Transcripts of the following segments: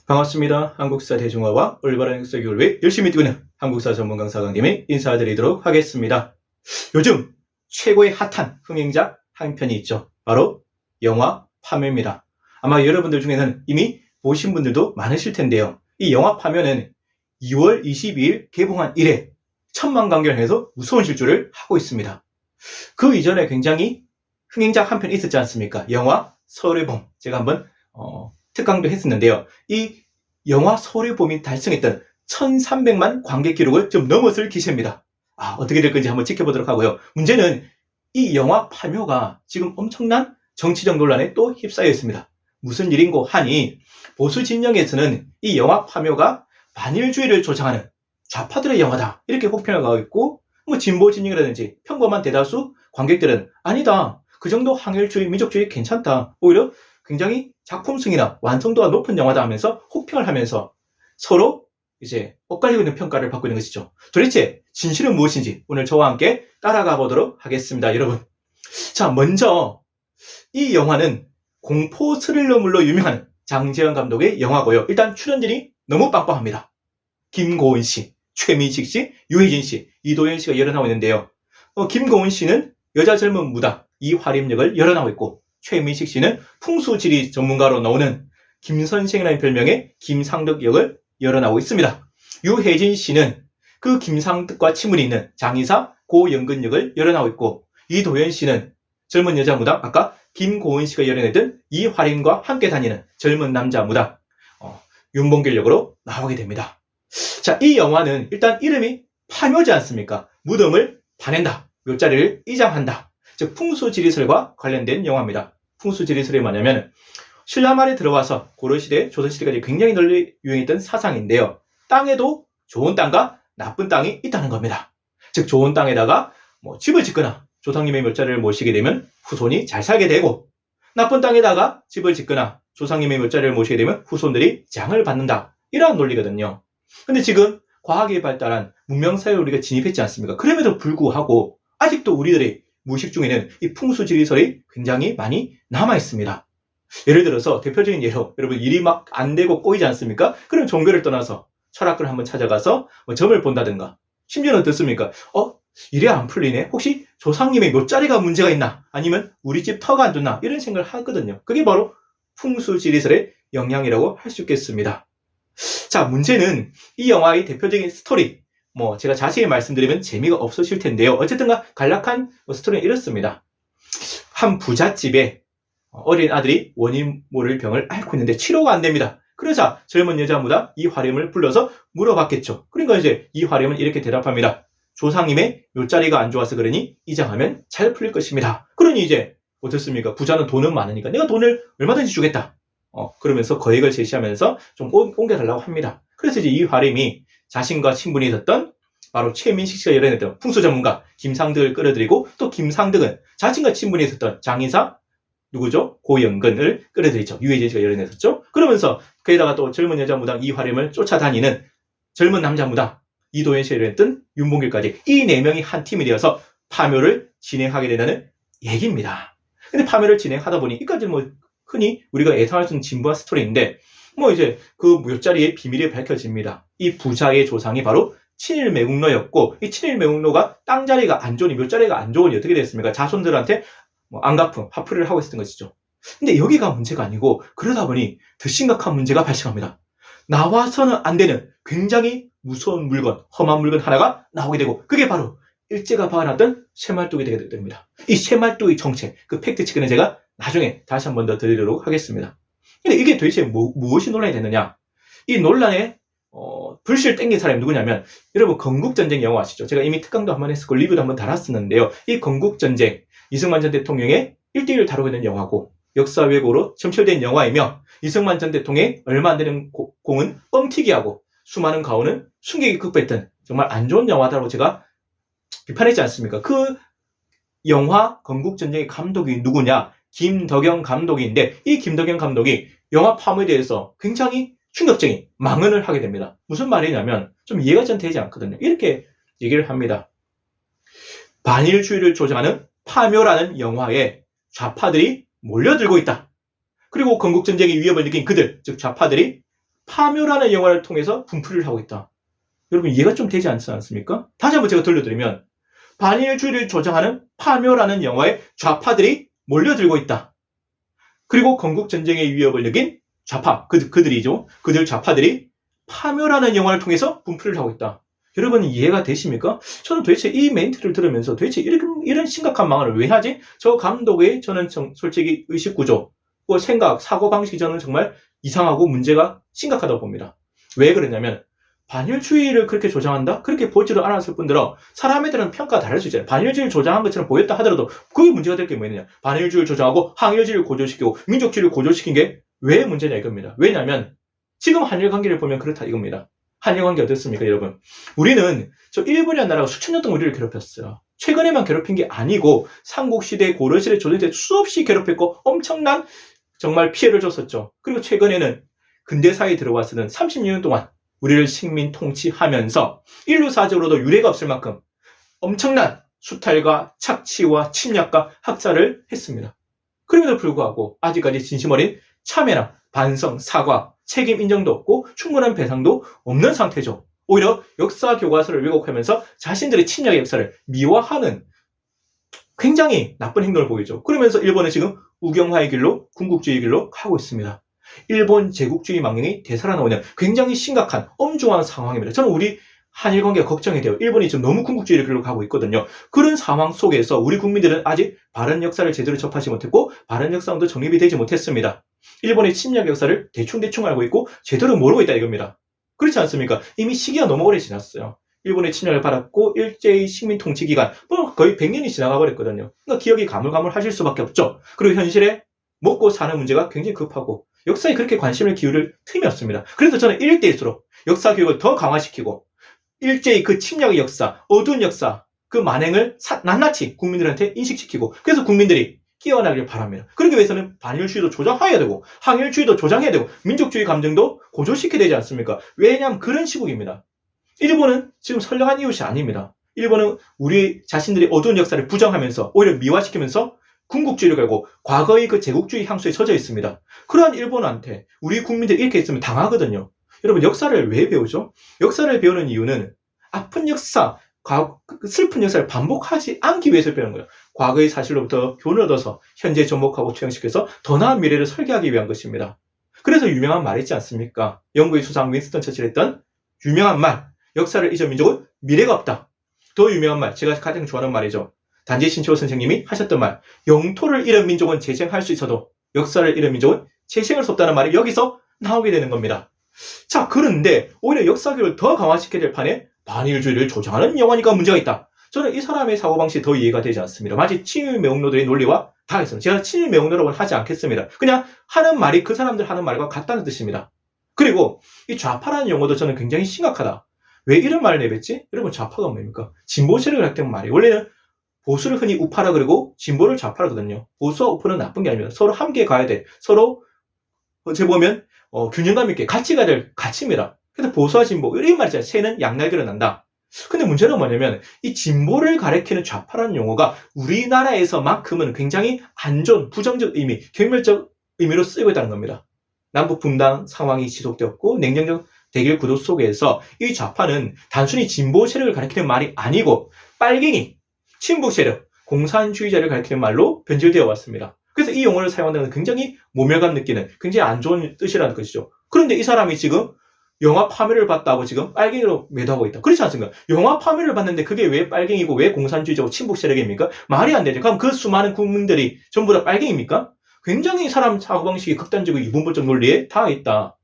반갑습니다. 한국사 대중화와 올바른 역사 교육을 위해 열심히 뛰고 있는 한국사 전문 강사 강님이 인사드리도록 하겠습니다. 요즘 최고의 핫한 흥행작 한 편이 있죠. 바로 영화 파묘입니다. 아마 여러분들 중에는 이미 보신 분들도 많으실 텐데요. 이 영화 파묘는 2월 22일 개봉한 이래 천만 관객을 무서운 실주를 하고 있습니다. 그 이전에 굉장히 흥행작 한 편 있었지 않습니까? 영화 서울의 봄. 제가 한번 특강도 했었는데요. 이 영화 서울의 봄이 달성했던 1300만 관객 기록을 좀 넘어설 기세입니다. 어떻게 될 건지 한번 지켜보도록 하고요. 문제는 이 영화 파묘가 지금 엄청난 정치적 논란에 또 휩싸여 있습니다. 무슨 일인고 하니 보수 진영에서는 이 영화 파묘가 반일주의를 조장하는 좌파들의 영화다 이렇게 혹평하고 있고, 진보 진영이라든지 평범한 대다수 관객들은 아니다, 그 정도 항일주의, 민족주의 괜찮다, 오히려 굉장히 작품성이나 완성도가 높은 영화다 하면서 혹평을 하면서 서로 이제 엇갈리고 있는 평가를 받고 있는 것이죠. 도대체 진실은 무엇인지 오늘 저와 함께 따라가 보도록 하겠습니다, 여러분. 자, 먼저 이 영화는 공포 스릴러물로 유명한 장재현 감독의 영화고요. 일단 출연진이 너무 빵빵합니다. 김고은 씨, 최민식 씨, 유해진 씨, 이도현 씨가 열연하고 있는데요. 김고은 씨는 여자 젊은 무당 이화림 역을 열연하고 있고, 최민식 씨는 풍수지리 전문가로 나오는 김선생이라는 별명의 김상덕 역을 열연하고 있습니다. 유해진 씨는 그 김상덕과 친분이 있는 장의사 고영근 역을 열연하고 있고, 이도현 씨는 젊은 여자 무당, 아까 김고은 씨가 열연했던 이화림과 함께 다니는 젊은 남자 무당 윤봉길 역으로 나오게 됩니다. 자, 이 영화는 일단 이름이 파묘지 않습니까? 무덤을 파낸다, 묘자리를 이장한다, 즉 풍수지리설과 관련된 영화입니다. 풍수지리설이 뭐냐면 신라말에 들어와서 고려시대, 조선시대까지 굉장히 널리 유행했던 사상인데요. 땅에도 좋은 땅과 나쁜 땅이 있다는 겁니다. 즉 좋은 땅에다가 집을 짓거나 조상님의 묘자리를 모시게 되면 후손이 잘 살게 되고, 나쁜 땅에다가 집을 짓거나 조상님의 묘자리를 모시게 되면 후손들이 장을 받는다, 이러한 논리거든요. 근데 지금 과학이 발달한 문명사회에 우리가 진입했지 않습니까? 그럼에도 불구하고 아직도 우리들의 무의식 중에는 이 풍수지리설이 굉장히 많이 남아있습니다. 예를 들어서 대표적인 예로, 여러분 일이 막 안 되고 꼬이지 않습니까? 그럼 종교를 떠나서 철학을 한번 찾아가서 점을 본다든가, 심지어는 어떻습니까? 일이 안 풀리네? 혹시 조상님의 묘자리가 문제가 있나? 아니면 우리 집 터가 안 좋나? 이런 생각을 하거든요. 그게 바로 풍수지리설의 영향이라고 할 수 있겠습니다. 자, 문제는 이 영화의 대표적인 스토리, 제가 자세히 말씀드리면 재미가 없으실 텐데요. 어쨌든 간략한 스토리는 이렇습니다. 한 부잣집에 어린 아들이 원인 모를 병을 앓고 있는데 치료가 안 됩니다. 그러자 젊은 여자 무당 이화림을 불러서 물어봤겠죠. 그러니까 이제 이화림은 이렇게 대답합니다. 조상님의 묘자리가 안 좋아서 그러니 이장하면 잘 풀릴 것입니다. 그러니 이제 어떻습니까? 부자는 돈은 많으니까 내가 돈을 얼마든지 주겠다. 그러면서 거액을 제시하면서 좀 옮겨달라고 합니다. 그래서 이제 이화림이 자신과 친분이 있었던 바로 최민식 씨가 열연했던 풍수 전문가 김상덕을 끌어들이고, 또 김상덕은 자신과 친분이 있었던 장의사 누구죠? 고영근을 끌어들이죠. 유해진 씨가 열연했었죠. 그러면서 거기다가 또 젊은 여자 무당 이화림을 쫓아다니는 젊은 남자 무당 이도현 씨가 열연했던 윤봉길까지, 이 4명이 한 팀이 되어서 파묘를 진행하게 되는 얘기입니다. 근데 파묘를 진행하다 보니 이까지는 흔히 우리가 예상할 수 있는 진부한 스토리인데, 이제 그 묘자리의 비밀이 밝혀집니다. 이 부자의 조상이 바로 친일매국노였고, 이 친일매국노가 땅자리가 안 좋으니, 묘자리가 안 좋으니 어떻게 됐습니까? 자손들한테 안갚음, 화풀이를 하고 있었던 것이죠. 근데 여기가 문제가 아니고, 그러다 보니 더 심각한 문제가 발생합니다. 나와서는 안 되는 굉장히 무서운 물건, 험한 물건 하나가 나오게 되고, 그게 바로 일제가 박아놨던 쇠말뚝이 되게 됩니다. 이 쇠말뚝의 정체, 그 팩트체크는 제가 나중에 다시 한 번 더 드리도록 하겠습니다. 근데 이게 도대체 무엇이 논란이 됐느냐? 이 논란에 불씨를 땡긴 사람이 누구냐면, 여러분 건국전쟁 영화 아시죠? 제가 이미 특강도 한번 했었고 리뷰도 한번 달았었는데요. 이 건국전쟁, 이승만 전 대통령의 1대1을 다루고 있는 영화고, 역사 왜곡으로 점철된 영화이며, 이승만 전 대통령의 얼마 안 되는 공은 뻥튀기하고 수많은 가오는 순객이 극복했던 정말 안 좋은 영화다라고 제가 비판했지 않습니까? 그 영화 건국전쟁의 감독이 누구냐? 김덕영 감독인데, 이 김덕영 감독이 영화 파묘에 대해서 굉장히 충격적인 망언을 하게 됩니다. 무슨 말이냐면 좀 이해가 전 되지 않거든요. 이렇게 얘기를 합니다. 반일주의를 조장하는 파묘라는 영화에 좌파들이 몰려들고 있다. 그리고 건국전쟁의 위협을 느낀 그들, 즉 좌파들이 파묘라는 영화를 통해서 분풀이를 하고 있다. 여러분 이해가 좀 되지 않지 않습니까? 다시 한번 제가 들려드리면 반일주의를 조장하는 파묘라는 영화에 좌파들이 몰려들고 있다. 그리고 건국전쟁의 위협을 느낀 좌파, 그들이죠. 그들 좌파들이 파묘라는 영화를 통해서 분풀이를 하고 있다. 여러분 이해가 되십니까? 저는 도대체 이 멘트를 들으면서 도대체 이런 심각한 망언을 왜 하지? 저 감독의 저는 솔직히 의식구조, 생각, 사고방식이 저는 정말 이상하고 문제가 심각하다고 봅니다. 왜 그러냐면 반일주의를 그렇게 조장한다? 그렇게 보지를 않았을 뿐더러 사람에 대한 평가가 다를 수 있잖아요. 반일주의를 조장한 것처럼 보였다 하더라도 그게 문제가 될 게 뭐였느냐? 반일주의를 조장하고 항일주의를 고조시키고 민족주의를 고조시킨 게 왜 문제냐 이겁니다. 왜냐하면 지금 한일 관계를 보면 그렇다 이겁니다. 한일 관계 어떻습니까 여러분? 우리는 저 일본이라는 나라가 수천 년 동안 우리를 괴롭혔어요. 최근에만 괴롭힌 게 아니고 삼국시대, 고려시대, 조선시대 수없이 괴롭혔고 엄청난 정말 피해를 줬었죠. 그리고 최근에는 근대사에 들어와서는 30년 동안 우리를 식민 통치하면서 인류사적으로도 유례가 없을 만큼 엄청난 수탈과 착취와 침략과 학살을 했습니다. 그럼에도 불구하고 아직까지 진심 어린 참회나 반성, 사과, 책임 인정도 없고 충분한 배상도 없는 상태죠. 오히려 역사 교과서를 왜곡하면서 자신들의 침략의 역사를 미화하는 굉장히 나쁜 행동을 보이죠. 그러면서 일본은 지금 우경화의 길로 군국주의 길로 가고 있습니다. 일본 제국주의 망령이 되살아나오는 굉장히 심각한 엄중한 상황입니다. 저는 우리 한일 관계가 걱정이 돼요. 일본이 지금 너무 군국주의를 길로 가고 있거든요. 그런 상황 속에서 우리 국민들은 아직 바른 역사를 제대로 접하지 못했고 바른 역사도 정립이 되지 못했습니다. 일본의 침략 역사를 대충 알고 있고 제대로 모르고 있다 이겁니다. 그렇지 않습니까? 이미 시기가 너무 오래 지났어요. 일본의 침략을 받았고 일제의 식민 통치 기간 거의 100년이 지나가 버렸거든요. 그러니까 기억이 가물가물하실 수밖에 없죠. 그리고 현실에 먹고 사는 문제가 굉장히 급하고 역사에 그렇게 관심을 기울일 틈이 없습니다. 그래서 저는 이럴 때일수록 역사 교육을 더 강화시키고 일제의 그 침략의 역사, 어두운 역사, 그 만행을 낱낱이 국민들한테 인식시키고 그래서 국민들이 깨어나길 바랍니다. 그러기 위해서는 반일주의도 조장해야 되고 항일주의도 조장해야 되고 민족주의 감정도 고조시켜야 되지 않습니까? 왜냐하면 그런 시국입니다. 일본은 지금 선량한 이웃이 아닙니다. 일본은 우리 자신들의 어두운 역사를 부정하면서 오히려 미화시키면서 군국주의를 걸고 과거의 그 제국주의 향수에 젖어 있습니다. 그러한 일본한테 우리 국민들이 이렇게 있으면 당하거든요. 여러분 역사를 왜 배우죠? 역사를 배우는 이유는 아픈 역사, 슬픈 역사를 반복하지 않기 위해서 배우는 거예요. 과거의 사실로부터 교훈을 얻어서 현재 접목하고 투영시켜서 더 나은 미래를 설계하기 위한 것입니다. 그래서 유명한 말 있지 않습니까? 영국의 수상 윈스턴 처칠이 했던 유명한 말, 역사를 잊은 민족은 미래가 없다. 더 유명한 말, 제가 가장 좋아하는 말이죠. 단지 신채호 선생님이 하셨던 말, 영토를 잃은 민족은 재생할 수 있어도 역사를 잃은 민족은 재생할 수 없다는 말이 여기서 나오게 되는 겁니다. 자, 그런데 오히려 역사교육을 더 강화시켜야 될 판에 반일주의를 조장하는 영화니까 문제가 있다. 저는 이 사람의 사고방식이 더 이해가 되지 않습니다. 마치 친일 매국노들의 논리와 다르습니다. 제가 친일 매국노라고는 하지 않겠습니다. 그냥 하는 말이 그 사람들 하는 말과 같다는 뜻입니다. 그리고 이 좌파라는 용어도 저는 굉장히 심각하다. 왜 이런 말을 내뱉지? 여러분 좌파가 뭡니까? 진보 세력을 할 때는 말이에요. 원래는 보수를 흔히 우파라 그러고 진보를 좌파라거든요. 보수와 우파는 나쁜 게 아닙니다. 서로 함께 가야 돼. 서로 어찌 보면 균형감 있게 같이 가야 될 가치입니다. 그래서 보수와 진보 이런 말이잖아요. 새는 양날개로 난다. 근데 문제는 뭐냐면 이 진보를 가리키는 좌파라는 용어가 우리나라에서만큼은 굉장히 안 좋은 부정적 의미, 경멸적 의미로 쓰이고 있다는 겁니다. 남북 분단 상황이 지속되었고 냉정적 대결 구도 속에서 이 좌파는 단순히 진보 세력을 가리키는 말이 아니고 빨갱이, 친북 세력, 공산주의자를 가리키는 말로 변질되어 왔습니다. 그래서 이 용어를 사용한다는 건 굉장히 모멸감 느끼는 굉장히 안 좋은 뜻이라는 것이죠. 그런데 이 사람이 지금 영화 파멸을 봤다고 지금 빨갱이로 매도하고 있다. 그렇지 않습니까? 영화 파멸을 봤는데 그게 왜 빨갱이고 왜 공산주의자고 친북 세력입니까? 말이 안 되죠. 그럼 그 수많은 국민들이 전부 다 빨갱이입니까? 굉장히 사람 사고방식이 극단적이고 이분법적 논리에 닿아 있다.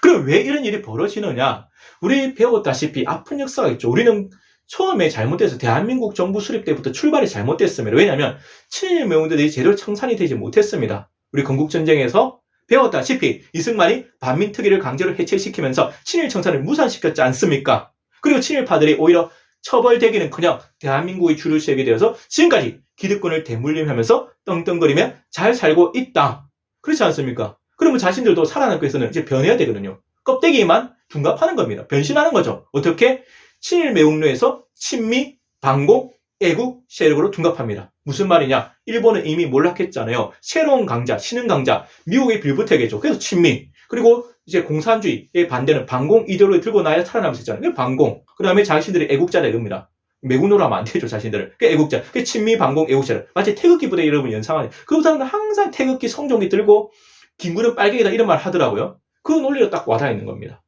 그럼 왜 이런 일이 벌어지느냐? 우리 배웠다시피 아픈 역사가 있죠. 우리는 처음에 잘못돼서 대한민국 정부 수립 때부터 출발이 잘못됐습니다. 왜냐하면 친일 매운들이 제대로 청산이 되지 못했습니다. 우리 건국전쟁에서 배웠다시피 이승만이 반민특위를 강제로 해체시키면서 친일 청산을 무산시켰지 않습니까? 그리고 친일파들이 오히려 처벌되기는커녕 대한민국의 주류 세력이 되어서 지금까지 기득권을 대물림하면서 떵떵거리며 잘 살고 있다. 그렇지 않습니까? 그러면 자신들도 살아남기 위해서는 이제 변해야 되거든요. 껍데기만 둔갑하는 겁니다. 변신하는 거죠. 어떻게? 친일 매국노에서 친미, 반공, 애국 세력으로 둔갑합니다. 무슨 말이냐? 일본은 이미 몰락했잖아요. 새로운 강자, 신흥 강자, 미국의 빌부테게죠. 그래서 친미. 그리고 이제 공산주의에 반대는 반공 이데올로기 들고 나야 살아남을 수 있잖아요. 반공. 그 다음에 자신들이 애국자다 이겁니다. 매국노로 하면 안 되죠, 자신들을. 그 애국자. 그 친미, 반공, 애국자를. 마치 태극기 부대 이름을 연상하는. 그 사람들 항상 태극기, 성종기 들고 김구는 빨갱이다 이런 말 하더라고요. 그 논리로 딱 와닿아 있는 겁니다.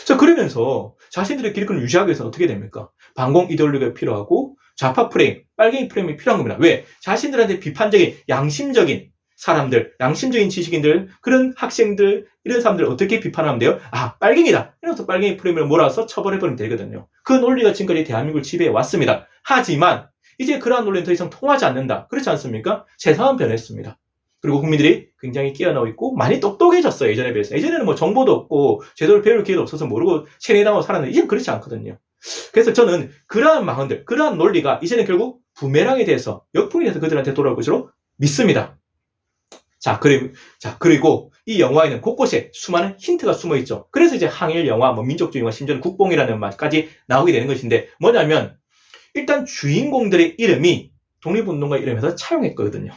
자, 그러면서 자신들의 기득권을 유지하기 위해서 어떻게 됩니까? 반공 이데올로기가 필요하고 좌파 프레임, 빨갱이 프레임이 필요한 겁니다. 왜? 자신들한테 비판적인, 양심적인 사람들, 양심적인 지식인들, 그런 학생들, 이런 사람들을 어떻게 비판하면 돼요? 아, 빨갱이다. 이러면서 빨갱이 프레임을 몰아서 처벌해버리면 되거든요. 그 논리가 지금까지 대한민국을 지배해 왔습니다. 하지만 이제 그러한 논리는 더 이상 통하지 않는다. 그렇지 않습니까? 세상은 변했습니다. 그리고 국민들이 굉장히 깨어나고 있고 많이 똑똑해졌어요. 예전에 비해서. 예전에는 뭐 정보도 없고 제대로 배울 기회도 없어서 모르고 세뇌당하고 살았는데 이제는 그렇지 않거든요. 그래서 저는 그러한 망언들, 그러한 논리가 이제는 결국 부메랑에 대해서 역풍이 돼서 그들한테 돌아올 것으로 믿습니다. 그리고 이 영화에는 곳곳에 수많은 힌트가 숨어 있죠. 그래서 이제 항일 영화, 뭐 민족주의 영화, 심지어는 국뽕이라는 말까지 나오게 되는 것인데 뭐냐면 일단 주인공들의 이름이 독립운동가 이름에서 차용했거든요.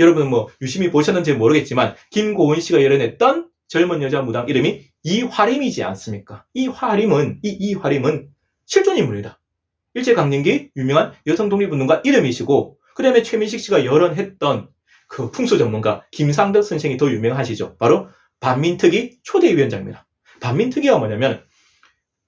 여러분 뭐 유심히 보셨는지 모르겠지만 김고은 씨가 열어냈던 젊은 여자 무당 이름이 이화림이지 않습니까? 이화림은 실존 인물이다. 일제강점기 유명한 여성 독립운동가 이름이시고 그 다음에 최민식 씨가 열언했던 그 풍수 전문가 김상덕 선생이 더 유명하시죠. 바로 반민특위 초대위원장입니다. 반민특위가 뭐냐면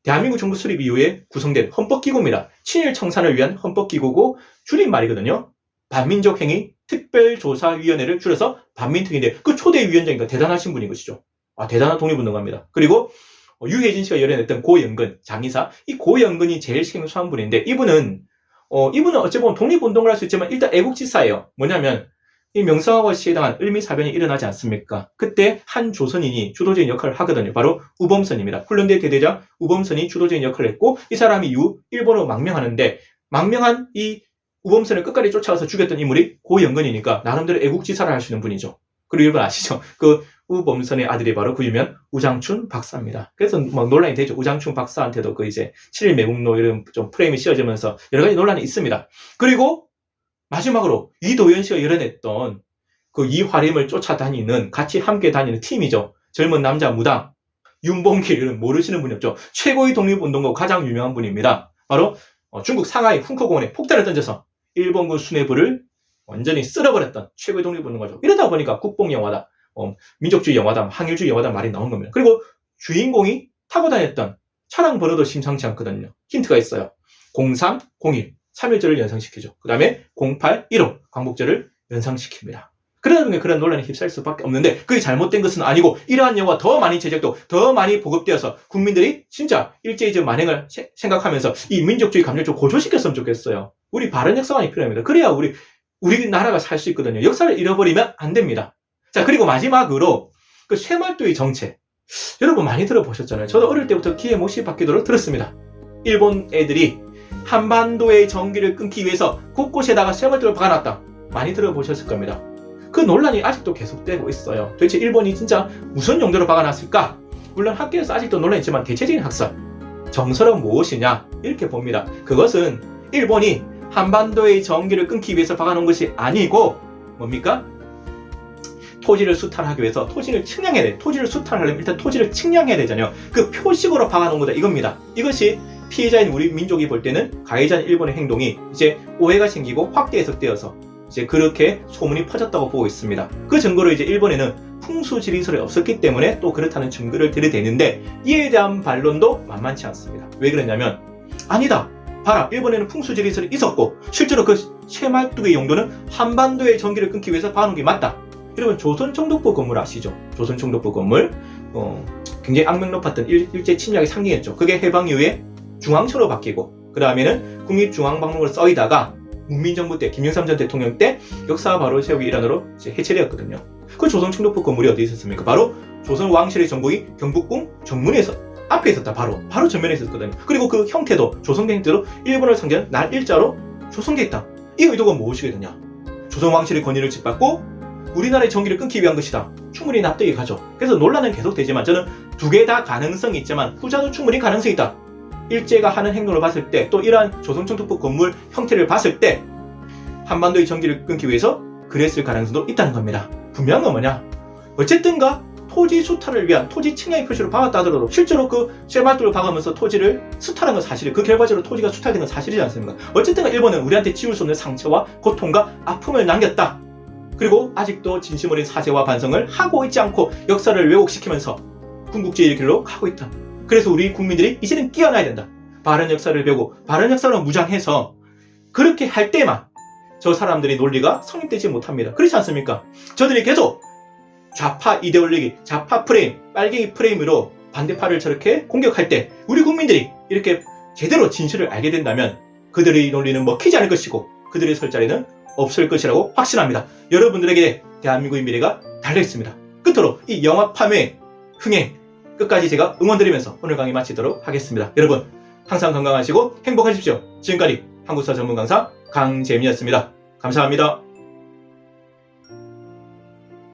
대한민국 정부 수립 이후에 구성된 헌법기구입니다. 친일 청산을 위한 헌법기구고 줄임말이거든요. 반민족행위 특별조사위원회를 줄여서 반민특위인데 그 초대위원장이니까 대단하신 분인 것이죠. 대단한 독립운동가입니다. 그리고 유해진 씨가 열어냈던 고영근 장의사, 이 고영근이 제일 생소한 분인데 이분은 어찌 보면 독립운동을 할 수 있지만 일단 애국지사예요. 뭐냐면 이 명성황후 씨에 대한 을미사변이 일어나지 않습니까? 그때 한 조선인이 주도적인 역할을 하거든요. 바로 우범선입니다. 훈련대 대대장 우범선이 주도적인 역할을 했고 이 사람이 이후 일본으로 망명하는데 망명한 이 우범선을 끝까지 쫓아가서 죽였던 인물이 고영근이니까 나름대로 애국지사를 할 수 있는 분이죠. 그리고 여러분 아시죠? 그 우범선의 아들이 바로 그 유명 우장춘 박사입니다. 그래서 막 논란이 되죠. 우장춘 박사한테도 그 이제 7.1 매국노 이런 좀 프레임이 씌워지면서 여러 가지 논란이 있습니다. 그리고 마지막으로 이도현 씨가 열어냈던 그 이화림을 쫓아다니는 같이 함께 다니는 팀이죠. 젊은 남자 무당 윤봉길 모르시는 분이 없죠. 최고의 독립운동가 가장 유명한 분입니다. 바로 중국 상하이 훈커공원에 폭탄을 던져서 일본군 수뇌부를 완전히 쓸어버렸던 최고의 독립운동가죠. 이러다 보니까 국뽕영화다, 민족주의 영화다, 항일주의 영화다 말이 나온 겁니다. 그리고 주인공이 타고 다녔던 차량 번호도 심상치 않거든요. 힌트가 있어요. 03, 01, 3.1절을 연상시키죠. 그 다음에 08, 15, 광복절을 연상시킵니다. 그러다 보니 그런 논란에 휩싸일 수밖에 없는데 그게 잘못된 것은 아니고 이러한 영화 더 많이 제작도 더 많이 보급되어서 국민들이 진짜 일제이즈 만행을 생각하면서 이 민족주의 감정을 좀 고조시켰으면 좋겠어요. 우리 바른 역사관이 필요합니다. 그래야 우리나라가 살 수 있거든요. 역사를 잃어버리면 안 됩니다. 자, 그리고 마지막으로 그 쇠말도의 정체. 여러분 많이 들어보셨잖아요. 저도 어릴 때부터 귀에 못이 박히도록 들었습니다. 일본 애들이 한반도의 전기를 끊기 위해서 곳곳에다가 쇠말도를 박아놨다. 많이 들어보셨을 겁니다. 그 논란이 아직도 계속되고 있어요. 도대체 일본이 진짜 무슨 용도로 박아놨을까? 물론 학계에서 아직도 논란이 있지만 대체적인 학설, 정설은 무엇이냐? 이렇게 봅니다. 그것은 일본이 한반도의 전기를 끊기 위해서 박아놓은 것이 아니고 뭡니까? 토지를 수탈하기 위해서 토지를 측량해야 돼. 토지를 수탈하려면 일단 토지를 측량해야 되잖아요. 그 표식으로 박아놓은 거다 이겁니다. 이것이 피해자인 우리 민족이 볼 때는 가해자인 일본의 행동이 이제 오해가 생기고 확대 해석되어서 이제 그렇게 소문이 퍼졌다고 보고 있습니다. 그 증거로 이제 일본에는 풍수지리설이 없었기 때문에 또 그렇다는 증거를 들이대는데 이에 대한 반론도 만만치 않습니다. 왜 그러냐면 아니다. 봐라. 일본에는 풍수지리설이 있었고 실제로 그 쇠말뚝의 용도는 한반도의 전기를 끊기 위해서 박아놓은 게 맞다. 여러분 조선총독부 건물 아시죠? 조선총독부 건물 굉장히 악명 높았던 일제 침략의 상징이었죠. 그게 해방 이후에 중앙처로 바뀌고 그 다음에는 국립중앙박물관으로 써이다가 문민정부 때 김영삼 전 대통령 때 역사 바로 세우기 일환으로 이제 해체되었거든요. 그 조선총독부 건물이 어디 있었습니까? 바로 조선 왕실의 정복이 경복궁 정문에서 앞에 있었다. 바로 전면에 있었거든요. 그리고 그 형태도 조선계 형태로 일본을 상징하는 날 일자로 조성되어 있다. 이 의도가 무엇이겠느냐? 조선 왕실의 권위를 짓밟고 우리나라의 전기를 끊기 위한 것이다. 충분히 납득이 가죠. 그래서 논란은 계속되지만 저는 두 개 다 가능성이 있지만 후자도 충분히 가능성이 있다. 일제가 하는 행동을 봤을 때 또 이러한 조선총독부 건물 형태를 봤을 때 한반도의 전기를 끊기 위해서 그랬을 가능성도 있다는 겁니다. 분명한 건 뭐냐? 어쨌든가 토지 수탈을 위한 토지 측량의 표시로 박았다 하더라도 실제로 그 쇠발도를 박으면서 토지를 수탈한 건 사실이에요. 그 결과적으로 토지가 수탈된 건 사실이지 않습니까? 어쨌든 일본은 우리한테 지울 수 없는 상처와 고통과 아픔을 남겼다. 그리고 아직도 진심 어린 사죄와 반성을 하고 있지 않고 역사를 왜곡시키면서 군국주의의 길로 가고 있다. 그래서 우리 국민들이 이제는 깨어나야 된다. 바른 역사를 배우고 바른 역사로 무장해서 그렇게 할 때만 저 사람들의 논리가 성립되지 못합니다. 그렇지 않습니까? 저들이 계속 좌파 이데올로기, 좌파 프레임, 빨갱이 프레임으로 반대파를 저렇게 공격할 때 우리 국민들이 이렇게 제대로 진실을 알게 된다면 그들의 논리는 먹히지 않을 것이고 그들의 설 자리는 없을 것이라고 확신합니다. 여러분들에게 대한민국의 미래가 달려있습니다. 끝으로 이 영합함의 흥행 끝까지 제가 응원드리면서 오늘 강의 마치도록 하겠습니다. 여러분 항상 건강하시고 행복하십시오. 지금까지 한국사 전문 강사 강재민이었습니다. 감사합니다.